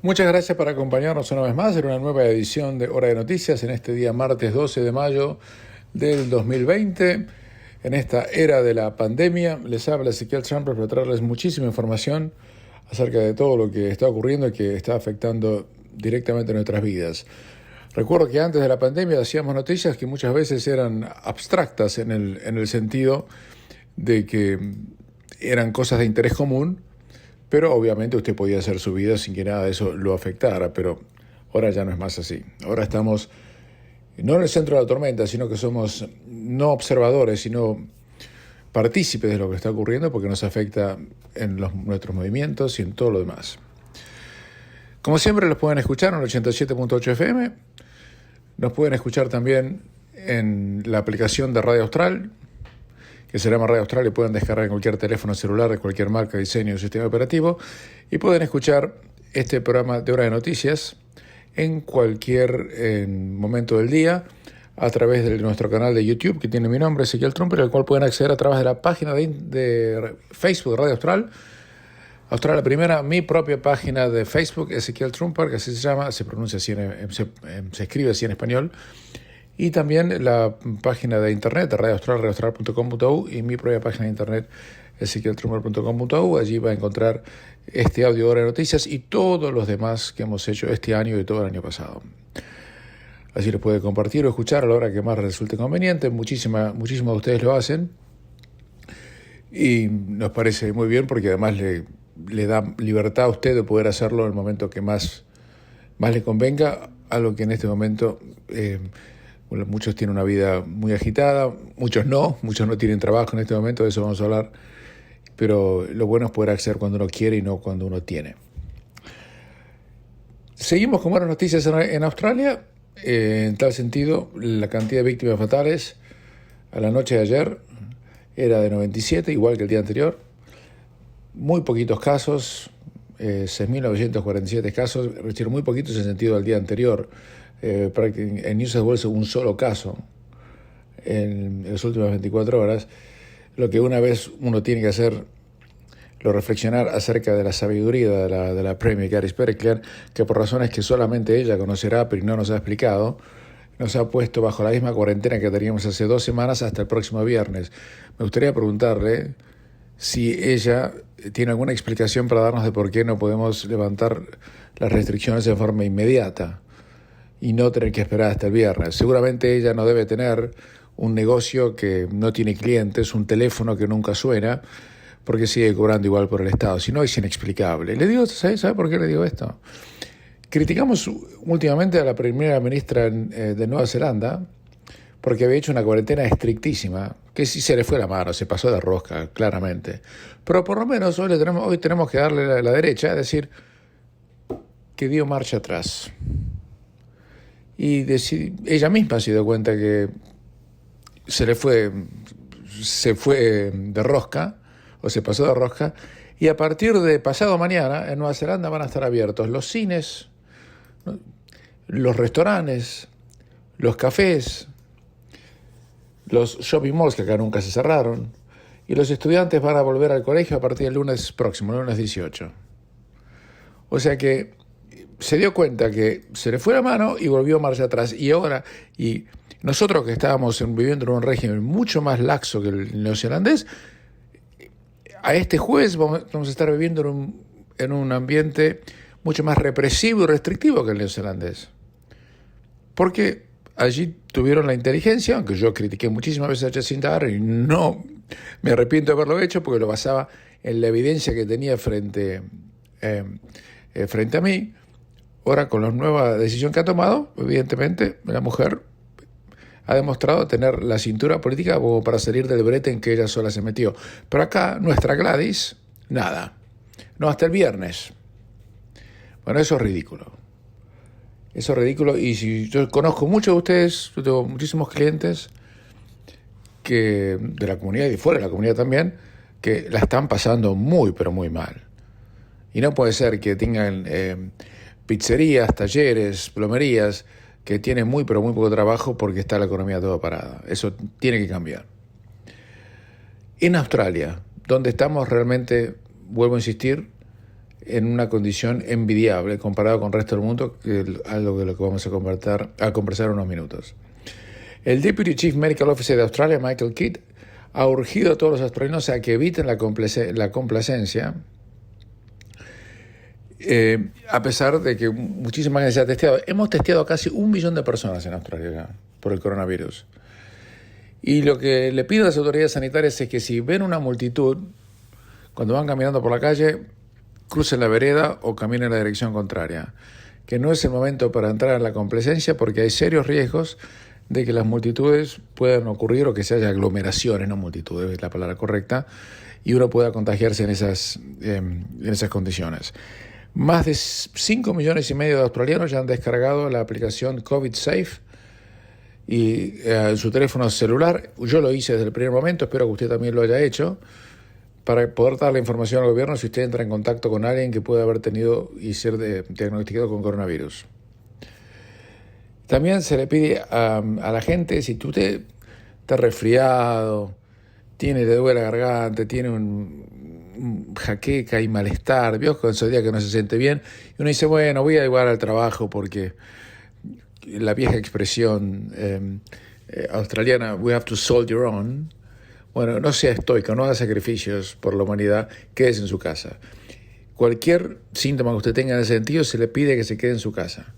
Muchas gracias por acompañarnos una vez más en una nueva edición de Hora de Noticias en este día martes 12 de mayo del 2020. En esta era de la pandemia, les habla Ezequiel Trumper para traerles muchísima información acerca de todo lo que está ocurriendo y que está afectando directamente nuestras vidas. Recuerdo que antes de la pandemia hacíamos noticias que muchas veces eran abstractas en el sentido de que eran cosas de interés común, pero obviamente usted podía hacer su vida sin que nada de eso lo afectara, pero ahora ya no es más así. Ahora estamos no en el centro de la tormenta, sino que somos no observadores, sino partícipes de lo que está ocurriendo porque nos afecta en nuestros movimientos y en todo lo demás. Como siempre, los pueden escuchar en el 87.8 FM. Nos pueden escuchar también en la aplicación de Radio Austral, que se llama Radio Austral y pueden descargar en cualquier teléfono celular de cualquier marca, diseño o sistema operativo. Y pueden escuchar este programa de Hora de Noticias en cualquier momento del día a través de nuestro canal de YouTube, que tiene mi nombre, Ezequiel Trumper, al cual pueden acceder a través de la página de Facebook de Radio Austral. Austral la primera, mi propia página de Facebook, Ezequiel Trumper, que así se llama, se pronuncia así, se escribe así en español. Y también la página de internet de Radio Austral, radioaustral.com.au, y mi propia página de internet, ezequieltrumper.com.au. Allí va a encontrar este audio de Hora de Noticias y todos los demás que hemos hecho este año y todo el año pasado. Así lo puede compartir o escuchar a la hora que más resulte conveniente. Muchísimos de ustedes lo hacen y nos parece muy bien porque además le da libertad a usted de poder hacerlo en el momento que más le convenga, algo que en este momento muchos tienen una vida muy agitada, muchos no tienen trabajo en este momento, de eso vamos a hablar, pero lo bueno es poder acceder cuando uno quiere y no cuando uno tiene. Seguimos con buenas noticias en Australia, en tal sentido, la cantidad de víctimas fatales a la noche de ayer era de 97, igual que el día anterior, muy poquitos casos, 6.947 casos, muy poquitos en el sentido del día anterior. En New South Wales un solo caso en las últimas 24 horas, lo que una vez uno tiene que hacer, reflexionar acerca de la sabiduría de la Premier Gary Sperkler, que por razones que solamente ella conocerá, pero no nos ha explicado, nos ha puesto bajo la misma cuarentena que teníamos hace 2 semanas hasta el próximo viernes. Me gustaría preguntarle si ella tiene alguna explicación para darnos de por qué no podemos levantar las restricciones de forma inmediata y no tener que esperar hasta el viernes. Seguramente ella no debe tener un negocio que no tiene clientes, un teléfono que nunca suena, porque sigue cobrando igual por el Estado. Si no, es inexplicable. Le digo, ¿sabe por qué le digo esto? Criticamos últimamente a la primera ministra de Nueva Zelanda porque había hecho una cuarentena estrictísima, que si se le fue la mano, se pasó de rosca, claramente. Pero por lo menos hoy tenemos que darle la derecha, es decir, que dio marcha atrás. Y ella misma se dio cuenta que se fue de rosca, o se pasó de rosca, y a partir de pasado mañana en Nueva Zelanda van a estar abiertos los cines, los restaurantes, los cafés, los shopping malls que acá nunca se cerraron, y los estudiantes van a volver al colegio a partir del lunes próximo, el lunes 18. O sea que se dio cuenta que se le fue la mano y volvió marcha atrás. Y ahora, y nosotros que estábamos viviendo en un régimen mucho más laxo que el neozelandés, a este jueves vamos a estar viviendo en un ambiente mucho más represivo y restrictivo que el neozelandés. Porque allí tuvieron la inteligencia, aunque yo critiqué muchísimas veces a Jacinda Ardern y no me arrepiento de haberlo hecho porque lo basaba en la evidencia que tenía frente a mí. Ahora, con la nueva decisión que ha tomado, evidentemente, la mujer ha demostrado tener la cintura política como para salir del brete en que ella sola se metió. Pero acá, nuestra Gladys, nada. No, hasta el viernes. Bueno, eso es ridículo. Eso es ridículo. Y si yo conozco muchos de ustedes, yo tengo muchísimos clientes que de la comunidad y fuera de la comunidad también, que la están pasando muy, pero muy mal. Y no puede ser que tengan pizzerías, talleres, plomerías, que tienen muy, pero muy poco trabajo porque está la economía toda parada. Eso tiene que cambiar. En Australia, donde estamos realmente, vuelvo a insistir, en una condición envidiable comparado con el resto del mundo, que es algo de lo que vamos a conversar en unos minutos. El Deputy Chief Medical Officer de Australia, Michael Kidd, ha urgido a todos los australianos a que eviten la complacencia, a pesar de que muchísima gente se ha testeado. Hemos testeado a casi 1 millón de personas en Australia ya por el coronavirus. Y lo que le pido a las autoridades sanitarias es que si ven una multitud, cuando van caminando por la calle, crucen la vereda o caminen en la dirección contraria. Que no es el momento para entrar en la complacencia porque hay serios riesgos de que las multitudes puedan ocurrir o que se haya aglomeraciones, no multitudes, es la palabra correcta, y uno pueda contagiarse en esas condiciones. Más de 5,5 millones de australianos ya han descargado la aplicación COVID Safe y en su teléfono celular. Yo lo hice desde el primer momento, espero que usted también lo haya hecho, para poder dar la información al gobierno si usted entra en contacto con alguien que pueda haber tenido y ser diagnosticado con coronavirus. También se le pide a la gente, si tú te estás resfriado, te duele la garganta, tiene un jaqueca y malestar, ¿vio? Con esos días que no se siente bien, y uno dice, bueno, voy a igual al trabajo porque la vieja expresión australiana, we have to soldier on. Bueno, no sea estoico, no haga sacrificios por la humanidad, quédese en su casa. Cualquier síntoma que usted tenga en ese sentido, se le pide que se quede en su casa.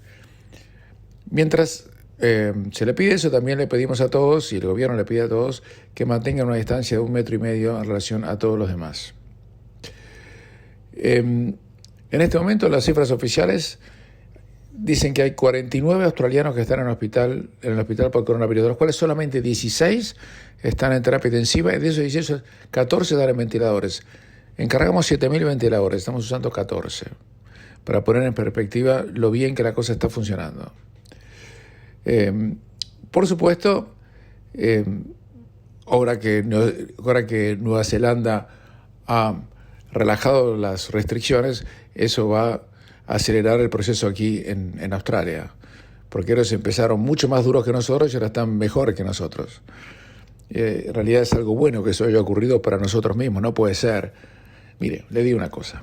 Mientras se le pide eso, también le pedimos a todos, y el gobierno le pide a todos, que mantengan una distancia de 1,5 metros en relación a todos los demás. En este momento, las cifras oficiales dicen que hay 49 australianos que están en el hospital por coronavirus, de los cuales solamente 16 están en terapia intensiva, y de esos 16, 14 están en ventiladores. Encargamos 7,000 ventiladores, estamos usando 14, para poner en perspectiva lo bien que la cosa está funcionando. Por supuesto, ahora que Nueva Zelanda ha relajado las restricciones, eso va a acelerar el proceso aquí en Australia, porque ellos empezaron mucho más duros que nosotros y ahora están mejores que nosotros. En realidad es algo bueno que eso haya ocurrido para nosotros mismos, no puede ser. Mire, le digo una cosa.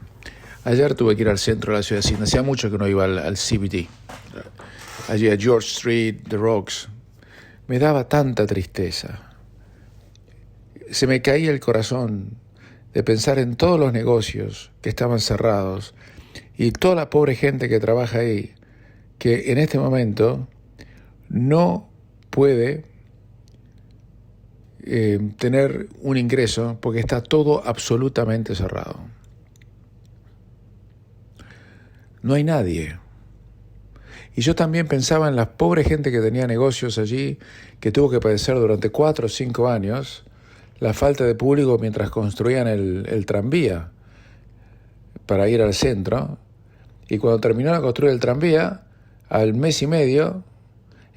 Ayer tuve que ir al centro de la ciudad de Sydney, hacía mucho que no iba al CBD. Allí a George Street, The Rocks. Me daba tanta tristeza. Se me caía el corazón de pensar en todos los negocios que estaban cerrados y toda la pobre gente que trabaja ahí, que en este momento no puede tener un ingreso porque está todo absolutamente cerrado. No hay nadie. Y yo también pensaba en la pobre gente que tenía negocios allí, que tuvo que padecer durante 4 o 5 años la falta de público mientras construían el tranvía para ir al centro. Y cuando terminaron de construir el tranvía, al mes y medio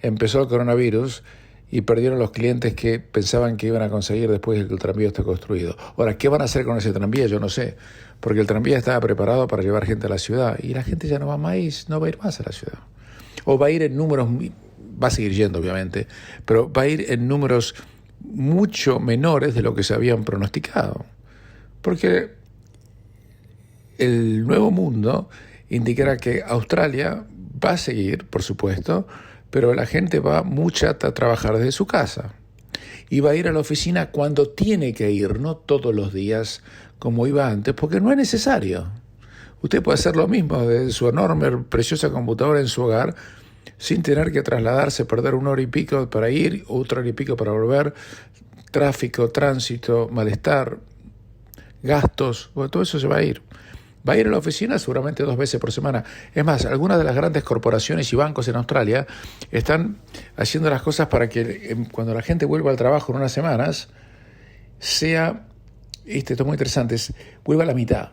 empezó el coronavirus y perdieron los clientes que pensaban que iban a conseguir después de que el tranvía esté construido. Ahora, ¿qué van a hacer con ese tranvía? Yo no sé, porque el tranvía estaba preparado para llevar gente a la ciudad y la gente ya no va a ir más a la ciudad. O va a ir en números, va a seguir yendo obviamente, pero va a ir en números mucho menores de lo que se habían pronosticado. Porque el nuevo mundo indicará que Australia va a seguir, por supuesto, pero la gente va mucha a trabajar desde su casa. Y va a ir a la oficina cuando tiene que ir, no todos los días como iba antes, porque no es necesario. Usted puede hacer lo mismo desde su enorme, preciosa computadora en su hogar, sin tener que trasladarse, perder 1 hora y pico para ir, 1 hora y pico para volver, tráfico, tránsito, malestar, gastos, bueno, todo eso se va a ir. Va a ir a la oficina seguramente 2 veces por semana. Es más, algunas de las grandes corporaciones y bancos en Australia están haciendo las cosas para que cuando la gente vuelva al trabajo en unas semanas, sea, esto es muy interesante, vuelva a la mitad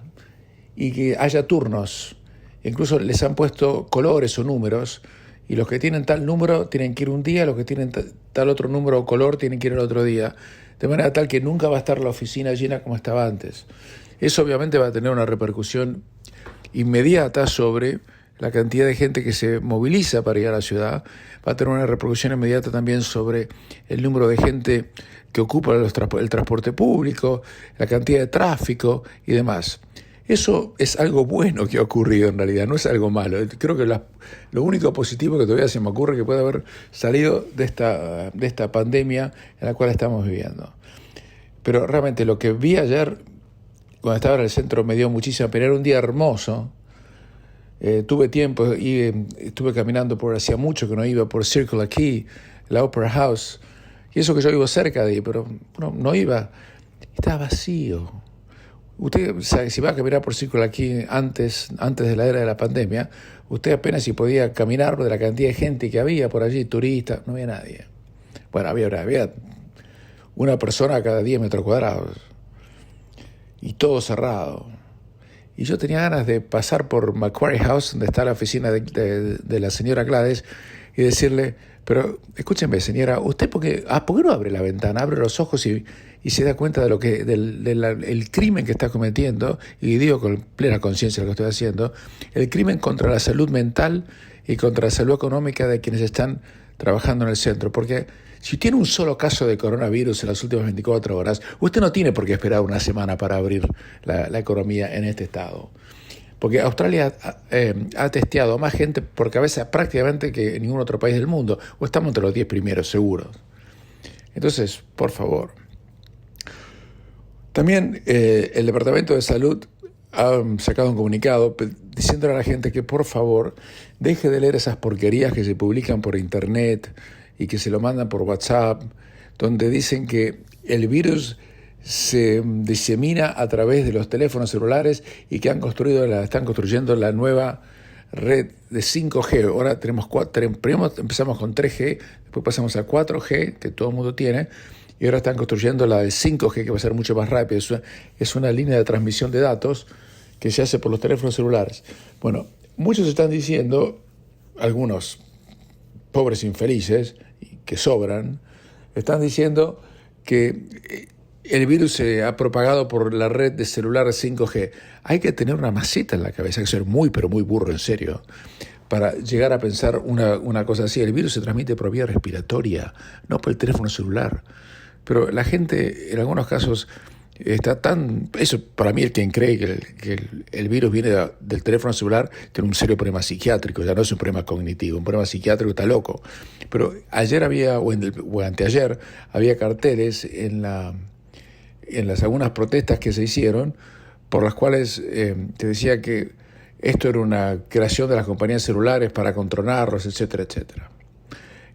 y que haya turnos. Incluso les han puesto colores o números y los que tienen tal número tienen que ir un día, los que tienen tal otro número o color tienen que ir el otro día, de manera tal que nunca va a estar la oficina llena como estaba antes. Eso obviamente va a tener una repercusión inmediata sobre la cantidad de gente que se moviliza para ir a la ciudad, va a tener una repercusión inmediata también sobre el número de gente que ocupa el transporte público, la cantidad de tráfico y demás. Eso es algo bueno que ha ocurrido en realidad, no es algo malo. Creo que lo único positivo que todavía se me ocurre que puede haber salido de esta pandemia en la cual estamos viviendo. Pero realmente lo que vi ayer, cuando estaba en el centro, me dio muchísima pena. Era un día hermoso. Tuve tiempo y estuve caminando hacía mucho que no iba por Circular Quay, la Opera House. Y eso que yo vivo cerca de ahí, pero no iba. Estaba vacío. Usted sabe, si va a caminar por Circular Quay antes de la era de la pandemia, usted apenas si podía caminar de la cantidad de gente que había por allí, turistas, no había nadie. Bueno, había una persona cada 10 metros cuadrados y todo cerrado. Y yo tenía ganas de pasar por Macquarie House, donde está la oficina de la señora Gladys, y decirle, pero escúcheme señora, ¿usted por qué no abre la ventana, abre los ojos y se da cuenta de el crimen que está cometiendo? Y digo con plena conciencia lo que estoy haciendo, el crimen contra la salud mental y contra la salud económica de quienes están trabajando en el centro. Porque si tiene un solo caso de coronavirus en las últimas 24 horas, usted no tiene por qué esperar una semana para abrir la economía en este estado. Porque Australia ha testeado a más gente por cabeza prácticamente que en ningún otro país del mundo. O estamos entre los 10 primeros, seguros. Entonces, por favor. También el Departamento de Salud ha sacado un comunicado diciéndole a la gente que por favor deje de leer esas porquerías que se publican por internet y que se lo mandan por WhatsApp, donde dicen que el virus se disemina a través de los teléfonos celulares y que están construyendo la nueva red de 5G. Ahora primero empezamos con 3G, después pasamos a 4G, que todo el mundo tiene, y ahora están construyendo la de 5G, que va a ser mucho más rápida. Es una línea de transmisión de datos que se hace por los teléfonos celulares. Bueno, muchos están diciendo, algunos pobres infelices, que sobran, están diciendo que el virus se ha propagado por la red de celulares 5G. Hay que tener una maceta en la cabeza, hay que ser muy, pero muy burro, en serio, para llegar a pensar una cosa así. El virus se transmite por vía respiratoria, no por el teléfono celular. Pero la gente, en algunos casos, está tan... Eso, para mí, quien cree que el virus viene del teléfono celular tiene un serio problema psiquiátrico, ya no es un problema cognitivo, un problema psiquiátrico, está loco. Pero ayer o anteayer, había carteles en las algunas protestas que se hicieron, por las cuales te decía que esto era una creación de las compañías celulares para controlarlos, etcétera, etcétera.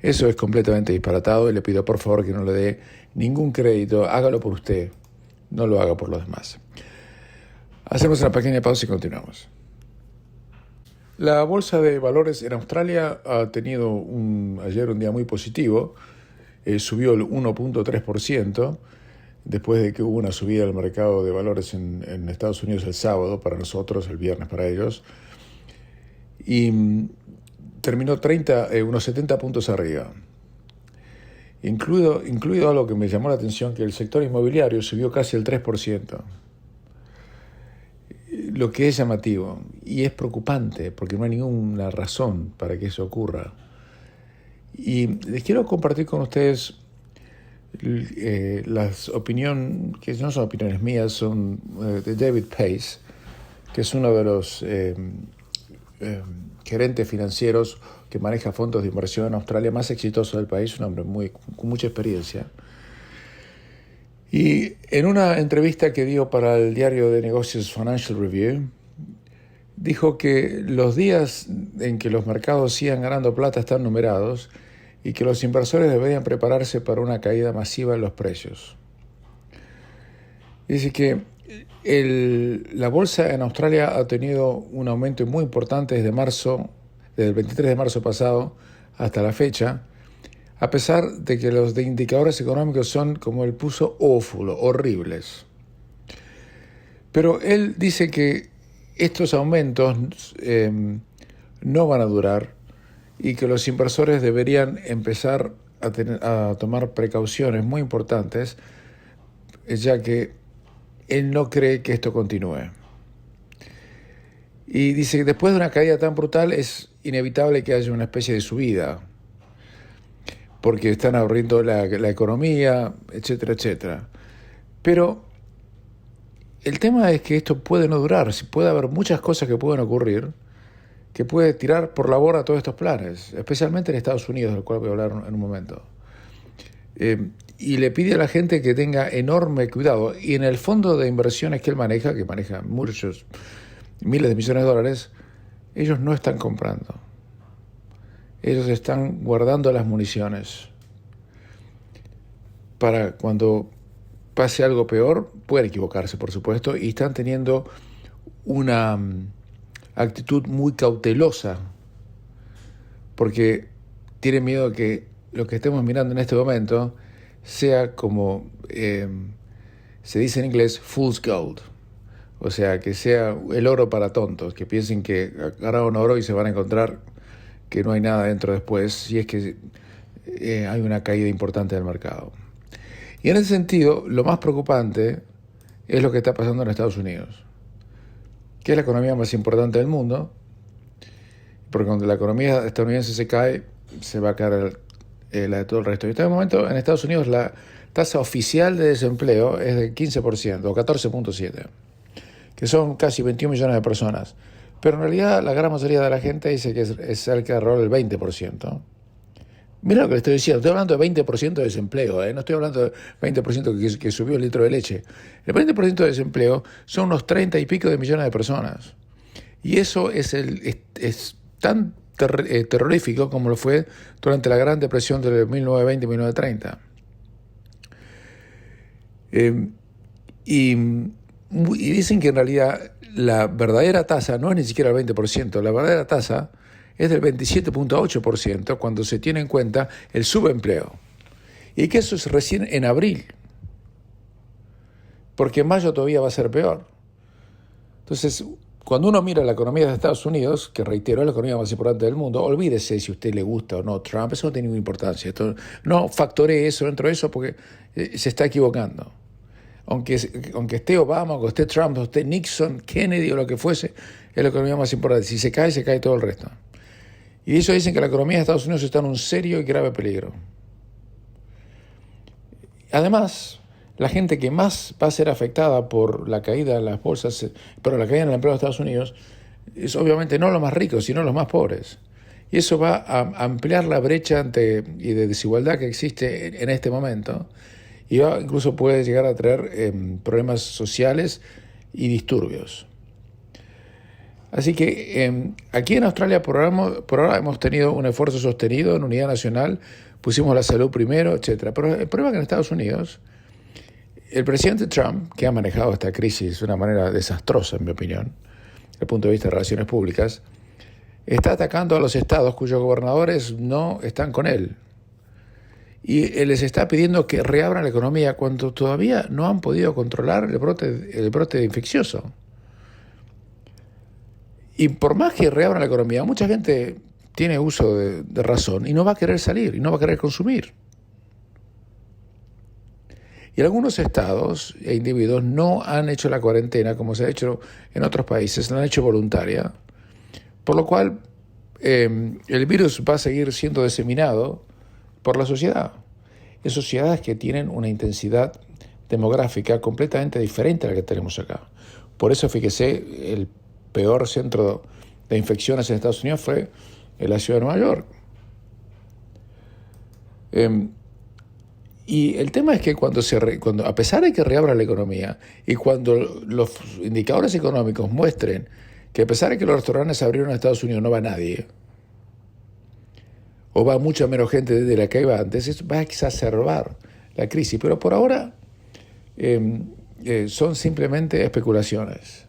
Eso es completamente disparatado y le pido por favor que no le dé ningún crédito, hágalo por usted, no lo haga por los demás. Hacemos una pequeña pausa y continuamos. La bolsa de valores en Australia ha tenido ayer un día muy positivo, subió el 1.3%, después de que hubo una subida del mercado de valores en Estados Unidos el sábado, para nosotros, el viernes para ellos, y terminó unos 70 puntos arriba. Incluido algo que me llamó la atención, que el sector inmobiliario subió casi el 3%, lo que es llamativo y es preocupante porque no hay ninguna razón para que eso ocurra. Y les quiero compartir con ustedes las opiniones, que no son opiniones mías, son de David Pace, que es uno de los gerentes financieros que maneja fondos de inversión en Australia más exitoso del país, un hombre con mucha experiencia. Y en una entrevista que dio para el diario de negocios Financial Review, dijo que los días en que los mercados sigan ganando plata están numerados y que los inversores deberían prepararse para una caída masiva en los precios. Dice que la bolsa en Australia ha tenido un aumento muy importante desde el 23 de marzo pasado hasta la fecha, a pesar de que los indicadores económicos son, como él puso, horribles. Pero él dice que estos aumentos no van a durar y que los inversores deberían empezar a tomar precauciones muy importantes, ya que él no cree que esto continúe. Y dice que después de una caída tan brutal es inevitable que haya una especie de subida, porque están abriendo la economía, etcétera, etcétera. Pero el tema es que esto puede no durar, puede haber muchas cosas que pueden ocurrir que puede tirar por la borda todos estos planes, especialmente en Estados Unidos, del cual voy a hablar en un momento. Y le pide a la gente que tenga enorme cuidado. Y en el fondo de inversiones que él maneja, que maneja muchos, miles de millones de dólares, ellos no están comprando. Ellos están guardando las municiones para cuando pase algo peor. Pueden equivocarse, por supuesto, y están teniendo una actitud muy cautelosa porque tienen miedo que lo que estemos mirando en este momento sea como se dice en inglés, fool's gold. O sea, que sea el oro para tontos, que piensen que agarraron oro y se van a encontrar que no hay nada dentro después, si es que hay una caída importante del mercado. Y en ese sentido, lo más preocupante es lo que está pasando en Estados Unidos, que es la economía más importante del mundo, porque cuando la economía estadounidense se cae, se va a caer la de todo el resto. Y en este momento, en Estados Unidos, la tasa oficial de desempleo es del 15%, o 14.7%, que son casi 21 millones de personas. Pero en realidad, la gran mayoría de la gente dice que es cerca del 20%. Mira lo que le estoy diciendo, estoy hablando de 20% de desempleo, no estoy hablando de 20% que subió el litro de leche. El 20% de desempleo son unos 30 y pico de millones de personas. Y eso es tan terrorífico como lo fue durante la Gran Depresión de 1920 y 1930. Y dicen que en realidad la verdadera tasa no es ni siquiera el 20%, la verdadera tasa es del 27.8% cuando se tiene en cuenta el subempleo. Y que eso es recién en abril, porque en mayo todavía va a ser peor. Entonces, cuando uno mira la economía de Estados Unidos, que reitero es la economía más importante del mundo, olvídese si a usted le gusta o no Trump, eso no tiene ninguna importancia. Esto, no factoree eso dentro de eso porque se está equivocando. Aunque esté Obama, aunque esté Trump, o esté Nixon, Kennedy o lo que fuese, es la economía más importante. Si se cae todo el resto. Y eso dicen que la economía de Estados Unidos está en un serio y grave peligro. Además, la gente que más va a ser afectada por la caída de las bolsas, pero la caída en el empleo de Estados Unidos, es obviamente no los más ricos, sino los más pobres. Y eso va a ampliar la brecha y de desigualdad que existe en este momento. Y incluso puede llegar a traer problemas sociales y disturbios. Así que aquí en Australia por ahora hemos tenido un esfuerzo sostenido en unidad nacional, pusimos la salud primero, etc. Pero el problema es que en Estados Unidos, el presidente Trump, que ha manejado esta crisis de una manera desastrosa, en mi opinión, desde el punto de vista de relaciones públicas, está atacando a los estados cuyos gobernadores no están con él. Y él les está pidiendo que reabran la economía cuando todavía no han podido controlar el brote infeccioso. Y por más que reabran la economía, mucha gente tiene uso de razón y no va a querer salir, y no va a querer consumir. Y algunos estados e individuos no han hecho la cuarentena como se ha hecho en otros países, la han hecho voluntaria, por lo cual el virus va a seguir siendo diseminado por la sociedad. En sociedades que tienen una intensidad demográfica completamente diferente a la que tenemos acá. Por eso, fíjese, el peor centro de infecciones en Estados Unidos fue en la ciudad de Nueva York. Y el tema es que cuando a pesar de que reabra la economía y cuando los indicadores económicos muestren que a pesar de que los restaurantes abrieron en Estados Unidos no va nadie, o va mucha menos gente de la que iba antes, eso va a exacerbar la crisis. Pero por ahora son simplemente especulaciones.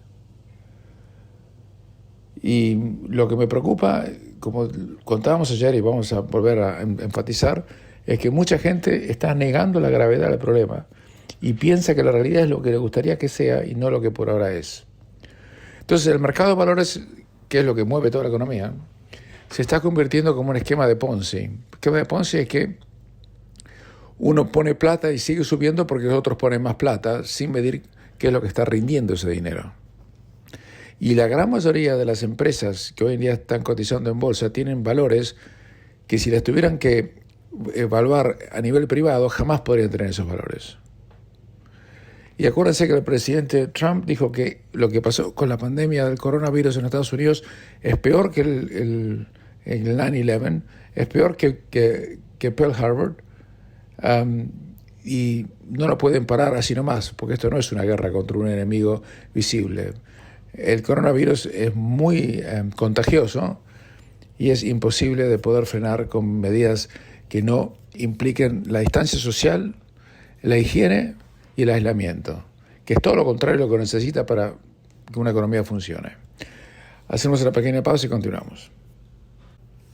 Y lo que me preocupa, como contábamos ayer y vamos a volver a enfatizar, es que mucha gente está negando la gravedad del problema y piensa que la realidad es lo que le gustaría que sea y no lo que por ahora es. Entonces el mercado de valores, que es lo que mueve toda la economía, se está convirtiendo como un esquema de Ponzi. El esquema de Ponzi es que uno pone plata y sigue subiendo porque los otros ponen más plata sin medir qué es lo que está rindiendo ese dinero. Y la gran mayoría de las empresas que hoy en día están cotizando en bolsa tienen valores que si las tuvieran que evaluar a nivel privado jamás podrían tener esos valores. Y acuérdense que el presidente Trump dijo que lo que pasó con la pandemia del coronavirus en Estados Unidos es peor que el 9/11, es peor que Pearl Harbor, y no lo pueden parar así nomás, porque esto no es una guerra contra un enemigo visible. El coronavirus es muy contagioso y es imposible de poder frenar con medidas que no impliquen la distancia social, la higiene y el aislamiento, que es todo lo contrario de lo que necesita para que una economía funcione. Hacemos una pequeña pausa y continuamos.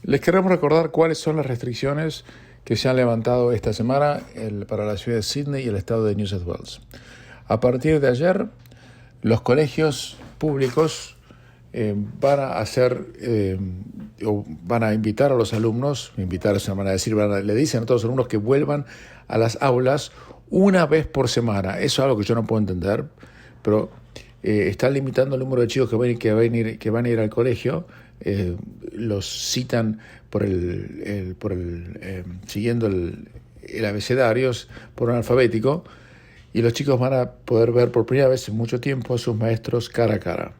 Les queremos recordar cuáles son las restricciones que se han levantado esta semana para la ciudad de Sydney y el estado de New South Wales. A partir de ayer, los colegios públicos van a invitar a los alumnos, invitar es una manera de decir, le dicen a todos los alumnos que vuelvan a las aulas una vez por semana. Eso es algo que yo no puedo entender, pero están limitando el número de chicos que van a ir al colegio. Los citan siguiendo el abecedario por un alfabético, y los chicos van a poder ver por primera vez en mucho tiempo a sus maestros cara a cara.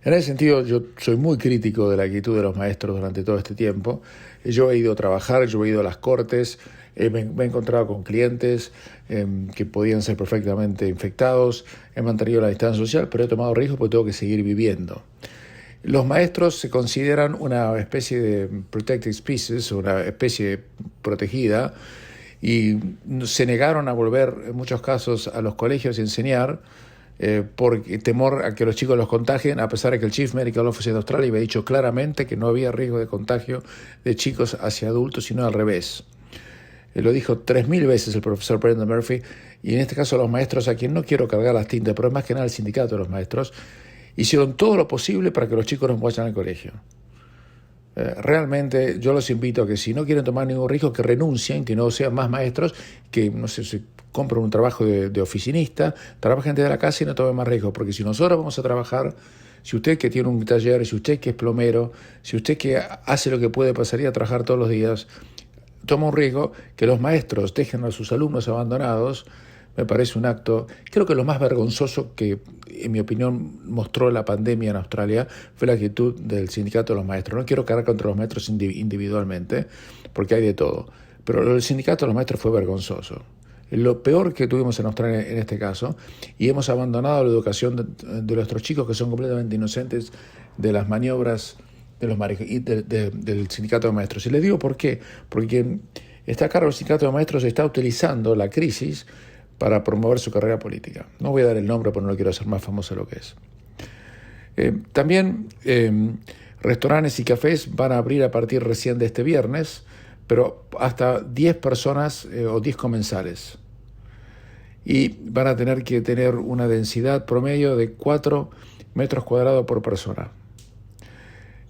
En ese sentido, yo soy muy crítico de la actitud de los maestros durante todo este tiempo. Yo he ido a trabajar, yo he ido a las cortes, me he encontrado con clientes que podían ser perfectamente infectados, he mantenido la distancia social, pero he tomado riesgos porque tengo que seguir viviendo. Los maestros se consideran una especie de protected species, una especie protegida, y se negaron a volver en muchos casos a los colegios y enseñar por temor a que los chicos los contagien, a pesar de que el Chief Medical Officer de Australia había dicho claramente que no había riesgo de contagio de chicos hacia adultos, sino al revés. Lo dijo 3.000 veces el profesor Brendan Murphy, y en este caso los maestros, a quien no quiero cargar las tintas, pero más que nada el sindicato de los maestros, hicieron todo lo posible para que los chicos no vayan al colegio. Realmente yo los invito a que si no quieren tomar ningún riesgo, que renuncien, que no sean más maestros, que no sé, se compren un trabajo de oficinista, trabajen desde la casa y no tomen más riesgos, porque si nosotros vamos a trabajar, si usted que tiene un taller, si usted que es plomero, si usted que hace lo que puede, pasaría a trabajar todos los días, toma un riesgo, que los maestros dejen a sus alumnos abandonados, me parece un acto, creo que lo más vergonzoso que, en mi opinión, mostró la pandemia en Australia fue la actitud del sindicato de los maestros. No quiero cargar contra los maestros individualmente, porque hay de todo, pero el sindicato de los maestros fue vergonzoso. Lo peor que tuvimos en Australia en este caso, y hemos abandonado la educación de nuestros chicos, que son completamente inocentes de las maniobras de los del sindicato de maestros. Y les digo por qué, porque está a cargo del sindicato de maestros, está utilizando la crisis para promover su carrera política. No voy a dar el nombre porque no lo quiero hacer más famoso de lo que es. También restaurantes y cafés van a abrir a partir recién de este viernes, pero hasta 10 personas o 10 comensales. Y van a tener que tener una densidad promedio de 4 metros cuadrados por persona.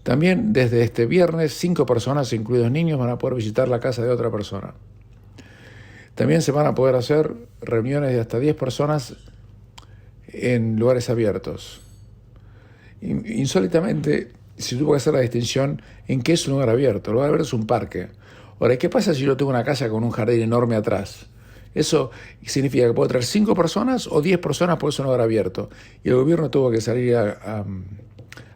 También desde este viernes 5 personas, incluidos niños, van a poder visitar la casa de otra persona. También se van a poder hacer reuniones de hasta 10 personas en lugares abiertos. Insólitamente, se tuvo que hacer la distinción en qué es un lugar abierto. El lugar abierto es un parque. Ahora, ¿qué pasa si yo tengo una casa con un jardín enorme atrás? Eso significa que puedo traer 5 personas o 10 personas por ese lugar abierto. Y el gobierno tuvo que salir a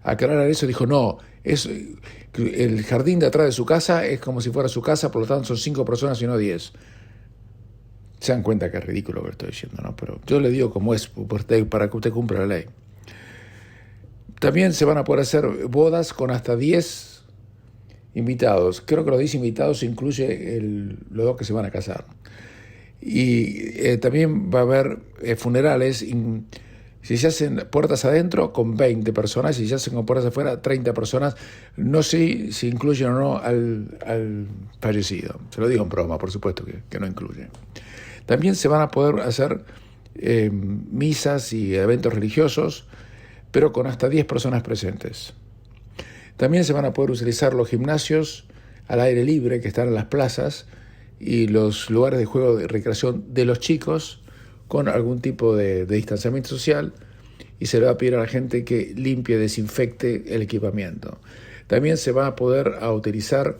aclarar eso. Dijo, no, el jardín de atrás de su casa es como si fuera su casa, por lo tanto son 5 personas y no 10. Se dan cuenta que es ridículo lo que estoy diciendo, ¿no? Pero yo le digo como es, para que usted cumpla la ley. También se van a poder hacer bodas con hasta 10 invitados. Creo que los 10 invitados incluye los 2 que se van a casar. Y también va a haber funerales, si se hacen puertas adentro, con 20 personas, si se hacen con puertas afuera, 30 personas. No sé si incluyen o no al fallecido. Se lo digo en broma, por supuesto que no incluye. También se van a poder hacer misas y eventos religiosos, pero con hasta 10 personas presentes. También se van a poder utilizar los gimnasios al aire libre que están en las plazas y los lugares de juego de recreación de los chicos con algún tipo de distanciamiento social, y se le va a pedir a la gente que limpie, desinfecte el equipamiento. También se va a poder utilizar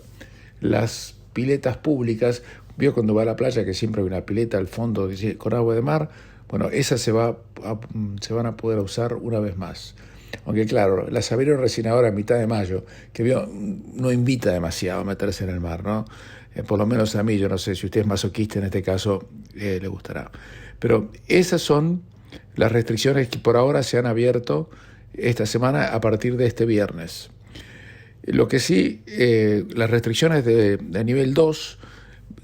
las piletas públicas. Vio cuando va a la playa que siempre hay una pileta al fondo con agua de mar. Bueno, esas se van a poder usar una vez más. Aunque claro, las abrieron recién ahora a mitad de mayo, que no invita demasiado a meterse en el mar, ¿no? Por lo menos a mí, yo no sé si usted es masoquista en este caso, le gustará. Pero esas son las restricciones que por ahora se han abierto esta semana a partir de este viernes. Lo que sí, las restricciones de nivel 2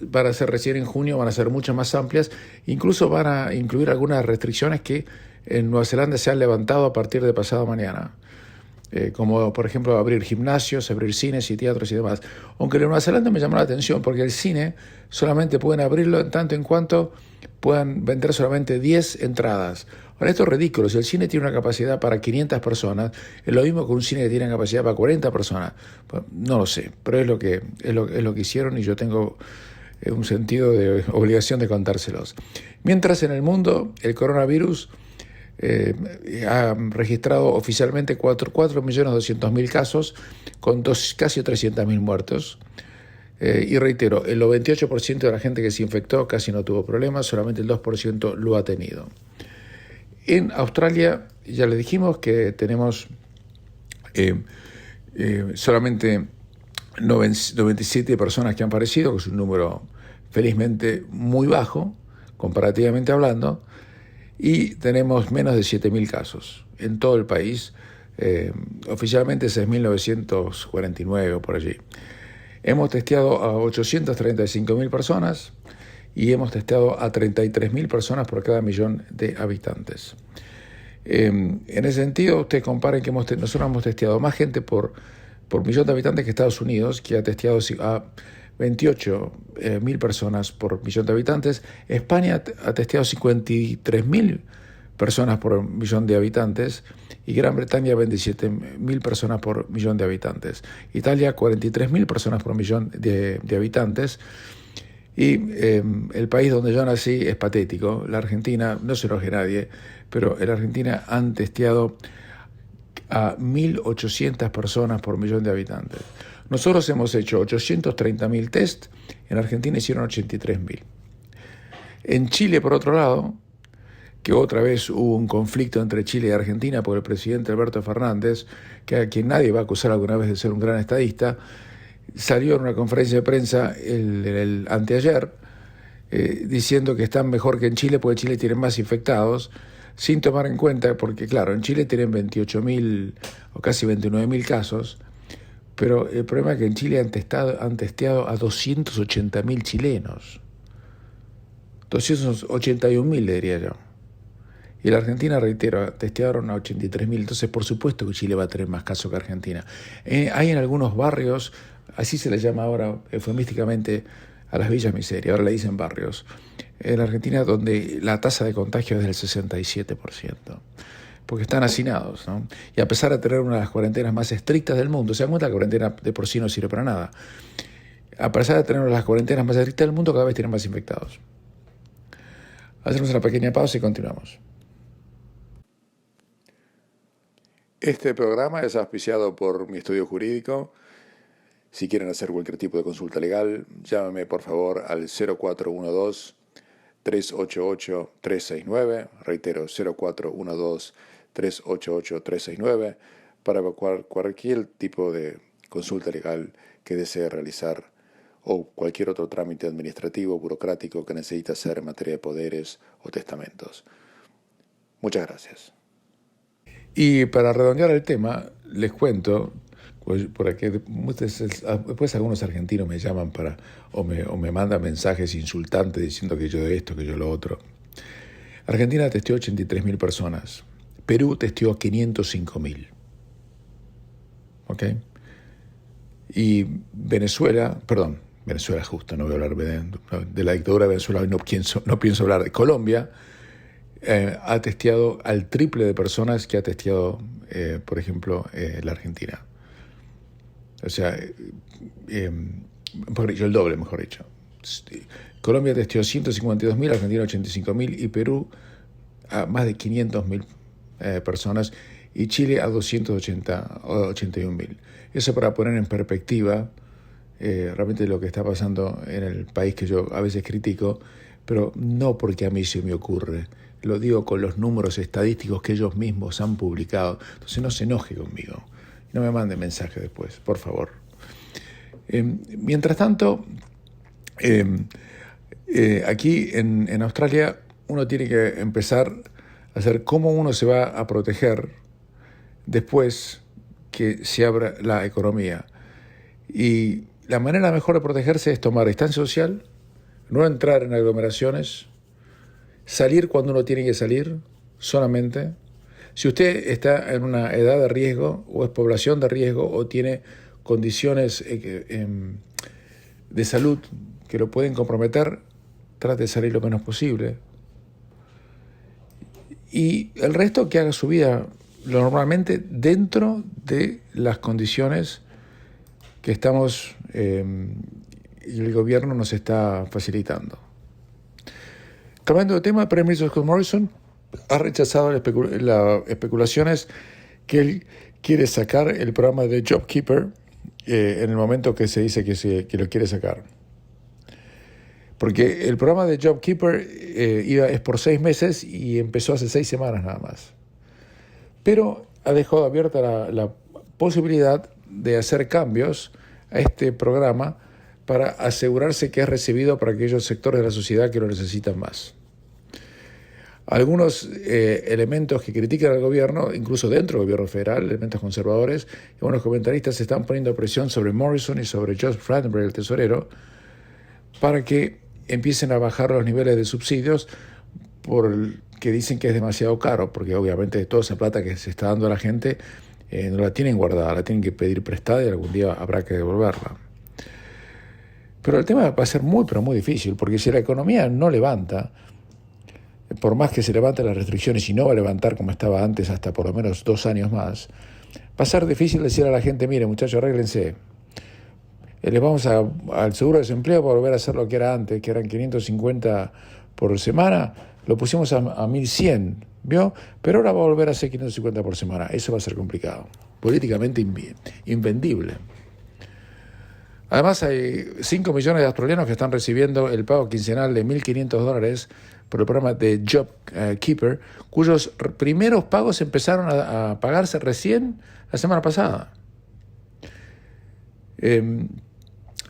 van a ser recién en junio, van a ser mucho más amplias, incluso van a incluir algunas restricciones que en Nueva Zelanda se han levantado a partir de pasado mañana, como por ejemplo abrir gimnasios, abrir cines y teatros y demás. Aunque en Nueva Zelanda me llamó la atención porque el cine solamente pueden abrirlo en tanto en cuanto puedan vender solamente 10 entradas. Ahora, esto es ridículo. Si el cine tiene una capacidad para 500 personas, es lo mismo que un cine que tiene capacidad para 40 personas. Pues, no lo sé, pero es lo que hicieron y yo tengo un sentido de obligación de contárselos. Mientras en el mundo el coronavirus ha registrado oficialmente 4.200.000 casos con casi 300.000 muertos. Y reitero, el 98% de la gente que se infectó casi no tuvo problemas, solamente el 2% lo ha tenido. En Australia ya le dijimos que tenemos solamente 97 personas que han fallecido, que es un número felizmente muy bajo, comparativamente hablando, y tenemos menos de 7.000 casos en todo el país, oficialmente 6.949 o por allí. Hemos testeado a 835.000 personas y hemos testeado a 33.000 personas por cada millón de habitantes. En ese sentido, usted compare que nosotros hemos testeado más gente por millón de habitantes que Estados Unidos, que ha testeado a 28.000 personas por millón de habitantes. España ha testeado 53.000 personas por millón de habitantes y Gran Bretaña 27.000 personas por millón de habitantes. Italia 43.000 personas por millón de habitantes. Y el país donde yo nací es patético. La Argentina, no se enoje nadie, pero en la Argentina han testeado a 1.800 personas por millón de habitantes. Nosotros hemos hecho 830.000 test, en Argentina hicieron 83.000. En Chile, por otro lado, que otra vez hubo un conflicto entre Chile y Argentina por el presidente Alberto Fernández, que a quien nadie va a acusar alguna vez de ser un gran estadista, salió en una conferencia de prensa el anteayer diciendo que están mejor que en Chile porque Chile tiene más infectados, sin tomar en cuenta, porque claro, en Chile tienen 28.000 o casi 29.000 casos, pero el problema es que en Chile han testeado a 280.000 chilenos. 281.000 le diría yo. Y en la Argentina, reitero, testearon a 83.000. Entonces, por supuesto que Chile va a tener más casos que Argentina. Hay en algunos barrios, así se les llama ahora eufemísticamente a las villas miseria, ahora le dicen barrios, en la Argentina donde la tasa de contagio es del 67%, porque están hacinados, ¿no? Y a pesar de tener una de las cuarentenas más estrictas del mundo, se dan cuenta que la cuarentena de por sí no sirve para nada, a pesar de tener una de las cuarentenas más estrictas del mundo, cada vez tienen más infectados. Hacemos una pequeña pausa y continuamos. Este programa es auspiciado por mi estudio jurídico. Si quieren hacer cualquier tipo de consulta legal, llámame por favor al 0412-388-369, reitero, 0412-388-369, para evacuar cualquier tipo de consulta legal que desee realizar o cualquier otro trámite administrativo o burocrático que necesite hacer en materia de poderes o testamentos. Muchas gracias. Y para redondear el tema, les cuento, por aquí, después algunos argentinos me llaman o me mandan mensajes insultantes diciendo que yo de esto, que yo lo otro. Argentina testeó 83.000 personas, Perú testeó 505.000. ¿Ok? Y Venezuela justo, no voy a hablar de la dictadura de Venezuela, no pienso hablar de Colombia. Ha testeado al triple de personas que ha testeado, por ejemplo, la Argentina. O sea, el doble, mejor dicho. Colombia testeó 152.000, Argentina 85.000 y Perú a más de 500.000 personas y Chile a 281.000. Eso para poner en perspectiva realmente lo que está pasando en el país que yo a veces critico, pero no porque a mí se me ocurre. Lo digo con los números estadísticos que ellos mismos han publicado. Entonces no se enoje conmigo. No me mande mensaje después, por favor. Mientras tanto, aquí en Australia uno tiene que empezar a hacer cómo uno se va a proteger después que se abra la economía. Y la manera mejor de protegerse es tomar distancia social, no entrar en aglomeraciones, salir cuando uno tiene que salir solamente. Si usted está en una edad de riesgo o es población de riesgo o tiene condiciones de salud que lo pueden comprometer, trate de salir lo menos posible. Y el resto que haga su vida normalmente dentro de las condiciones que estamos y el gobierno nos está facilitando. Cambiando de tema, el Primer Ministro Scott Morrison ha rechazado las especulaciones que él quiere sacar el programa de JobKeeper en el momento que se dice que lo quiere sacar. Porque el programa de JobKeeper es por 6 meses y empezó hace 6 semanas nada más. Pero ha dejado abierta la posibilidad de hacer cambios a este programa para asegurarse que es recibido por aquellos sectores de la sociedad que lo necesitan más. Algunos elementos que critican al gobierno, incluso dentro del gobierno federal, elementos conservadores, y algunos comentaristas están poniendo presión sobre Morrison y sobre Josh Frydenberg, el tesorero, para que empiecen a bajar los niveles de subsidios que dicen que es demasiado caro, porque obviamente toda esa plata que se está dando a la gente no la tienen guardada, la tienen que pedir prestada y algún día habrá que devolverla. Pero el tema va a ser muy, pero muy difícil, porque si la economía no levanta, por más que se levanten las restricciones y no va a levantar como estaba antes hasta por lo menos 2 años más, va a ser difícil decir a la gente, mire muchachos, arréglense, les vamos al seguro de desempleo para volver a hacer lo que era antes, que eran 550 por semana, lo pusimos a 1.100, ¿vio? Pero ahora va a volver a ser 550 por semana. Eso va a ser complicado, políticamente invendible. Además hay 5 millones de australianos que están recibiendo el pago quincenal de $1.500 por el programa de JobKeeper, cuyos primeros pagos empezaron a pagarse recién la semana pasada.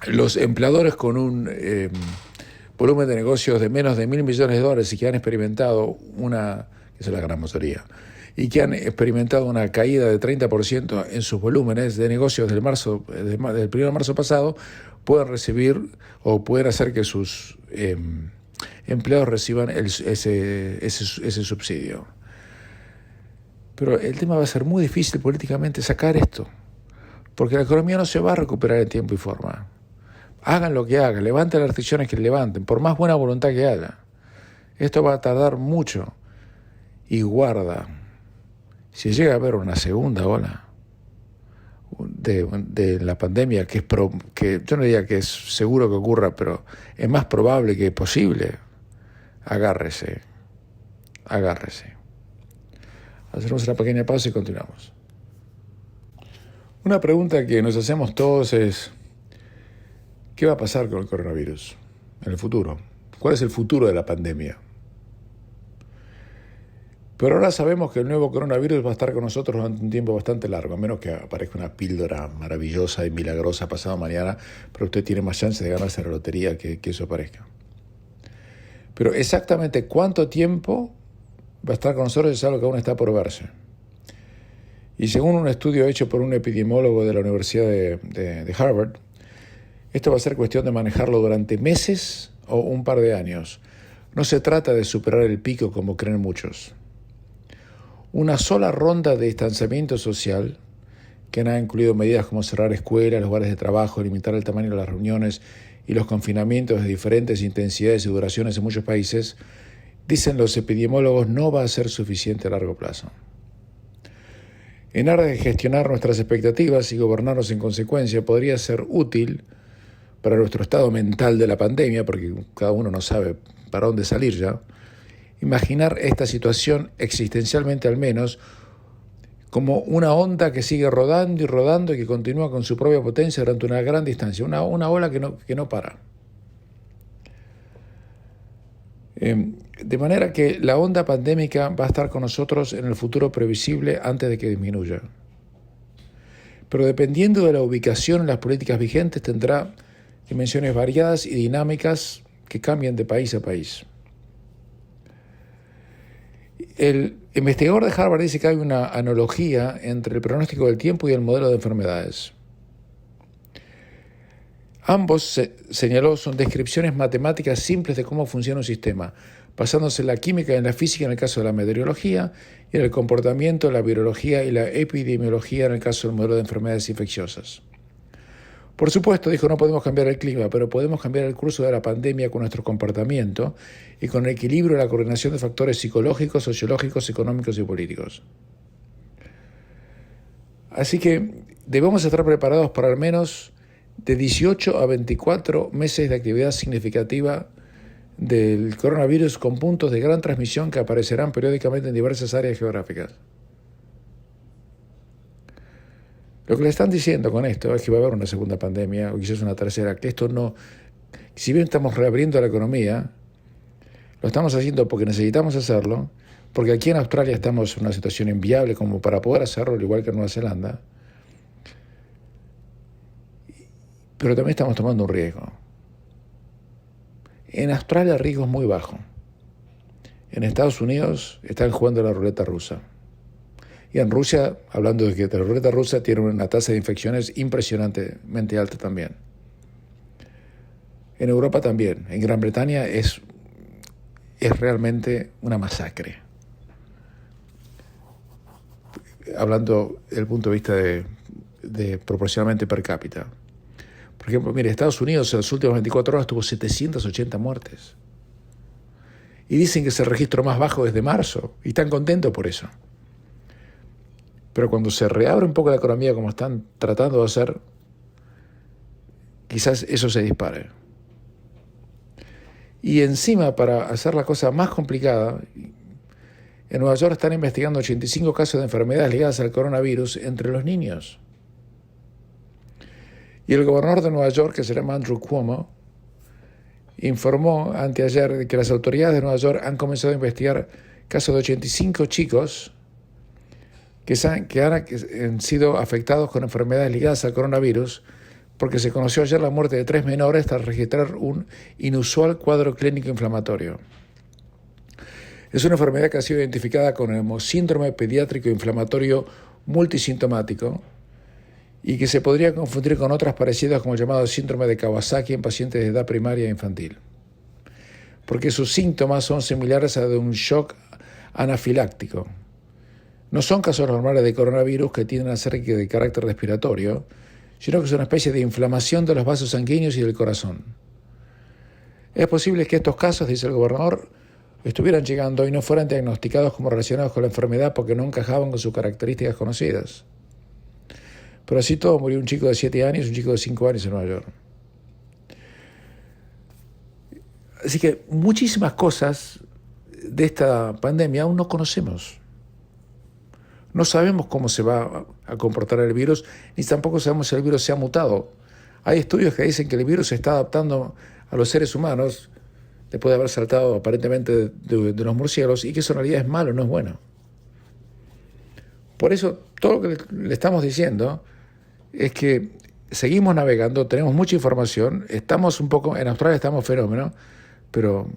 Los empleadores con un volumen de negocios de menos de $1.000 millones y que han experimentado que es la gran mayoría, y que han experimentado una caída de 30% en sus volúmenes de negocios del 1 de marzo pasado, pueden recibir o pueden hacer que sus empleados reciban ese subsidio. Pero el tema va a ser muy difícil políticamente sacar esto, porque la economía no se va a recuperar en tiempo y forma. Hagan lo que hagan, levanten las restricciones que levanten, por más buena voluntad que haya. Esto va a tardar mucho. Y guarda, si llega a haber una segunda ola de la pandemia, que yo no diría que es seguro que ocurra, pero es más probable que posible, agárrese. Hacemos una pequeña pausa y continuamos. Una pregunta que nos hacemos todos es, ¿qué va a pasar con el coronavirus en el futuro? ¿Cuál es el futuro de la pandemia? Pero ahora sabemos que el nuevo coronavirus va a estar con nosotros durante un tiempo bastante largo, a menos que aparezca una píldora maravillosa y milagrosa pasado mañana, pero usted tiene más chances de ganarse la lotería que eso aparezca. Pero exactamente cuánto tiempo va a estar con nosotros es algo que aún está por verse. Y según un estudio hecho por un epidemiólogo de la Universidad de Harvard, esto va a ser cuestión de manejarlo durante meses o un par de años. No se trata de superar el pico como creen muchos. Una sola ronda de distanciamiento social, que ha incluido medidas como cerrar escuelas, lugares de trabajo, limitar el tamaño de las reuniones y los confinamientos de diferentes intensidades y duraciones en muchos países, dicen los epidemiólogos, no va a ser suficiente a largo plazo. En aras de gestionar nuestras expectativas y gobernarnos en consecuencia, podría ser útil para nuestro estado mental de la pandemia, porque cada uno no sabe para dónde salir ya, imaginar esta situación existencialmente al menos como una onda que sigue rodando y rodando y que continúa con su propia potencia durante una gran distancia, una ola que no para. De manera que la onda pandémica va a estar con nosotros en el futuro previsible antes de que disminuya. Pero dependiendo de la ubicación en las políticas vigentes tendrá dimensiones variadas y dinámicas que cambian de país a país. El investigador de Harvard dice que hay una analogía entre el pronóstico del tiempo y el modelo de enfermedades. Ambos, señaló, son descripciones matemáticas simples de cómo funciona un sistema, basándose en la química y en la física en el caso de la meteorología, y en el comportamiento, la virología y la epidemiología en el caso del modelo de enfermedades infecciosas. Por supuesto, dijo, no podemos cambiar el clima, pero podemos cambiar el curso de la pandemia con nuestro comportamiento y con el equilibrio y la coordinación de factores psicológicos, sociológicos, económicos y políticos. Así que debemos estar preparados para al menos de 18 a 24 meses de actividad significativa del coronavirus con puntos de gran transmisión que aparecerán periódicamente en diversas áreas geográficas. Lo que le están diciendo con esto es que va a haber una segunda pandemia, o quizás una tercera, que esto no, si bien estamos reabriendo la economía, lo estamos haciendo porque necesitamos hacerlo, porque aquí en Australia estamos en una situación inviable como para poder hacerlo, al igual que en Nueva Zelanda, pero también estamos tomando un riesgo. En Australia el riesgo es muy bajo. En Estados Unidos están jugando la ruleta rusa. Y en Rusia, hablando de que la ruleta rusa tiene una tasa de infecciones impresionantemente alta también. En Europa también. En Gran Bretaña es realmente una masacre. Hablando desde el punto de vista de proporcionalmente per cápita. Por ejemplo, mire, Estados Unidos en las últimas 24 horas tuvo 780 muertes. Y dicen que es el registro más bajo desde marzo. Y están contentos por eso. Pero cuando se reabre un poco la economía como están tratando de hacer, quizás eso se dispare. Y encima, para hacer la cosa más complicada, en Nueva York están investigando 85 casos de enfermedades ligadas al coronavirus entre los niños. Y el gobernador de Nueva York, que se llama Andrew Cuomo, informó anteayer que las autoridades de Nueva York han comenzado a investigar casos de 85 chicos que han sido afectados con enfermedades ligadas al coronavirus, porque se conoció ayer la muerte de 3 menores tras registrar un inusual cuadro clínico inflamatorio. Es una enfermedad que ha sido identificada con el síndrome pediátrico inflamatorio multisintomático y que se podría confundir con otras parecidas como el llamado síndrome de Kawasaki en pacientes de edad primaria e infantil, porque sus síntomas son similares a de un shock anafiláctico. No son casos normales de coronavirus que tienden a ser de carácter respiratorio, sino que es una especie de inflamación de los vasos sanguíneos y del corazón. Es posible que estos casos, dice el gobernador, estuvieran llegando y no fueran diagnosticados como relacionados con la enfermedad porque no encajaban con sus características conocidas. Pero así todo, murió un chico de 7 años y un chico de 5 años en Nueva York. Así que muchísimas cosas de esta pandemia aún no conocemos. No sabemos cómo se va a comportar el virus, ni tampoco sabemos si el virus se ha mutado. Hay estudios que dicen que el virus se está adaptando a los seres humanos después de haber saltado aparentemente de los murciélagos, y que eso en realidad es malo, no es bueno. Por eso, todo lo que le estamos diciendo es que seguimos navegando, tenemos mucha información, estamos un poco, en Australia estamos fenómenos, pero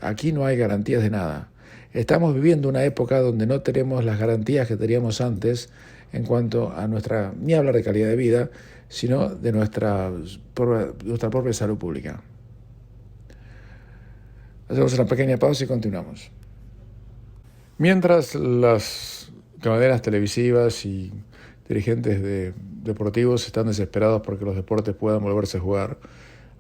aquí no hay garantías de nada. Estamos viviendo una época donde no tenemos las garantías que teníamos antes en cuanto a ni hablar de calidad de vida, sino de nuestra propia salud pública. Hacemos una pequeña pausa y continuamos. Mientras las cadenas televisivas y dirigentes deportivos están desesperados porque los deportes puedan volverse a jugar,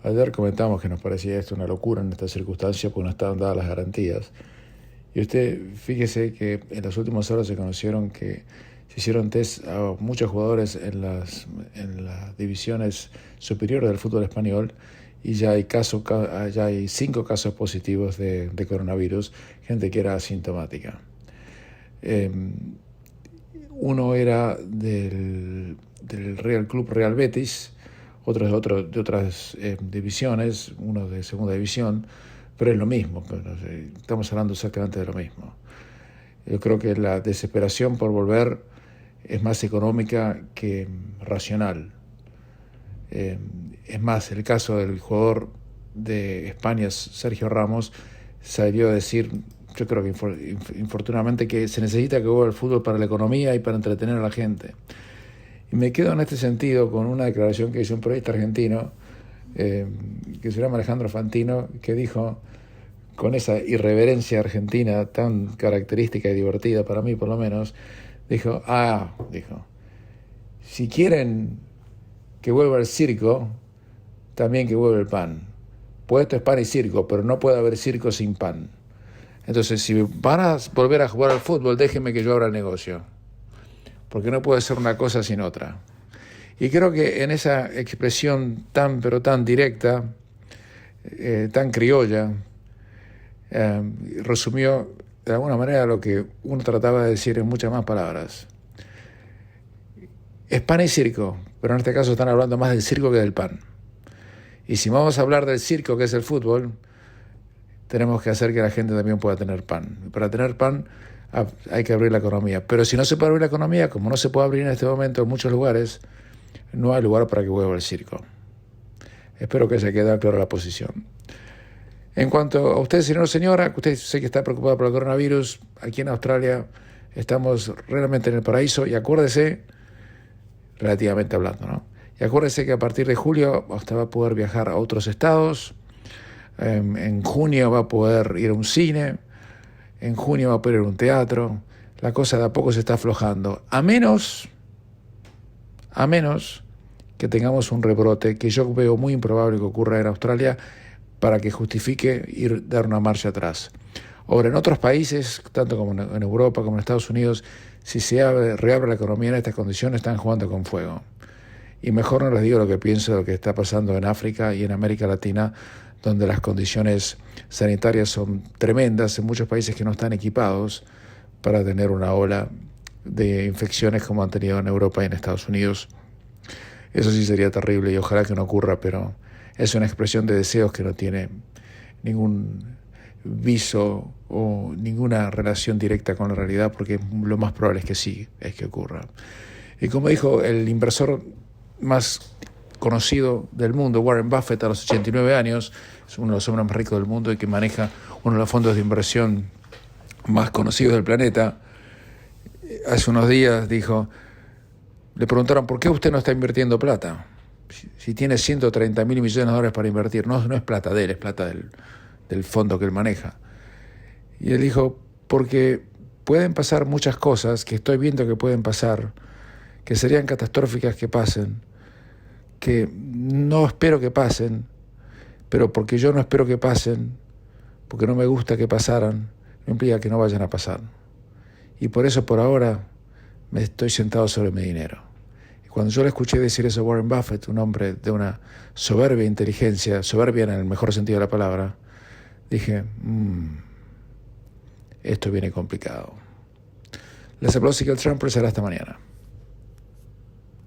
ayer comentamos que nos parecía esto una locura en esta circunstancia porque no estaban dadas las garantías. Y usted fíjese que en las últimas horas se conocieron que se hicieron test a muchos jugadores en las divisiones superiores del fútbol español y ya hay 5 casos positivos de coronavirus, gente que era asintomática. Uno era del Club Real Betis, otros de otras divisiones, uno de segunda división, pero es lo mismo, estamos hablando exactamente de lo mismo. Yo creo que la desesperación por volver es más económica que racional. Es más, el caso del jugador de España, Sergio Ramos, salió a decir, yo creo que infortunadamente, que se necesita que vuelva el fútbol para la economía y para entretener a la gente. Y me quedo en este sentido con una declaración que hizo un periodista argentino, que se llama Alejandro Fantino, que dijo, con esa irreverencia argentina tan característica y divertida para mí por lo menos, dijo, si quieren que vuelva el circo, también que vuelva el pan. Pues esto es pan y circo, pero no puede haber circo sin pan. Entonces, si van a volver a jugar al fútbol, déjenme que yo abra el negocio, porque no puede ser una cosa sin otra. Y creo que en esa expresión tan, pero tan directa, tan criolla, resumió de alguna manera lo que uno trataba de decir en muchas más palabras. Es pan y circo, pero en este caso están hablando más del circo que del pan. Y si vamos a hablar del circo, que es el fútbol, tenemos que hacer que la gente también pueda tener pan. Y para tener pan hay que abrir la economía. Pero si no se puede abrir la economía, como no se puede abrir en este momento en muchos lugares, no hay lugar para que vuelva el circo. Espero que se quede clara la posición. En cuanto a usted, señor o señora, usted sé que está preocupado por el coronavirus, aquí en Australia estamos realmente en el paraíso, y acuérdese, relativamente hablando, ¿no? Y acuérdese que a partir de julio usted va a poder viajar a otros estados, en junio va a poder ir a un cine, en junio va a poder ir a un teatro, la cosa de a poco se está aflojando, a menos que tengamos un rebrote, que yo veo muy improbable que ocurra en Australia, para que justifique dar una marcha atrás. Ahora, en otros países, tanto como en Europa como en Estados Unidos, si se reabre la economía en estas condiciones, están jugando con fuego. Y mejor no les digo lo que pienso de lo que está pasando en África y en América Latina, donde las condiciones sanitarias son tremendas, en muchos países que no están equipados para tener una ola de infecciones como han tenido en Europa y en Estados Unidos. Eso sí sería terrible y ojalá que no ocurra, pero es una expresión de deseos que no tiene ningún viso o ninguna relación directa con la realidad, porque lo más probable es que sí, es que ocurra. Y como dijo el inversor más conocido del mundo, Warren Buffett, a los 89 años, es uno de los hombres más ricos del mundo y que maneja uno de los fondos de inversión más conocidos del planeta, hace unos días dijo, le preguntaron, ¿por qué usted no está invirtiendo plata? Si tiene 130 mil millones de dólares para invertir, no es plata de él, es plata del fondo que él maneja. Y él dijo, porque pueden pasar muchas cosas que estoy viendo que pueden pasar, que serían catastróficas que pasen, que no espero que pasen, pero porque yo no espero que pasen, porque no me gusta que pasaran, no implica que no vayan a pasar. Y por eso por ahora me estoy sentado sobre mi dinero. Cuando yo le escuché decir eso a Warren Buffett, un hombre de una soberbia inteligencia, soberbia en el mejor sentido de la palabra, dije, esto viene complicado. Les habló Ezequiel Trump, será hasta mañana.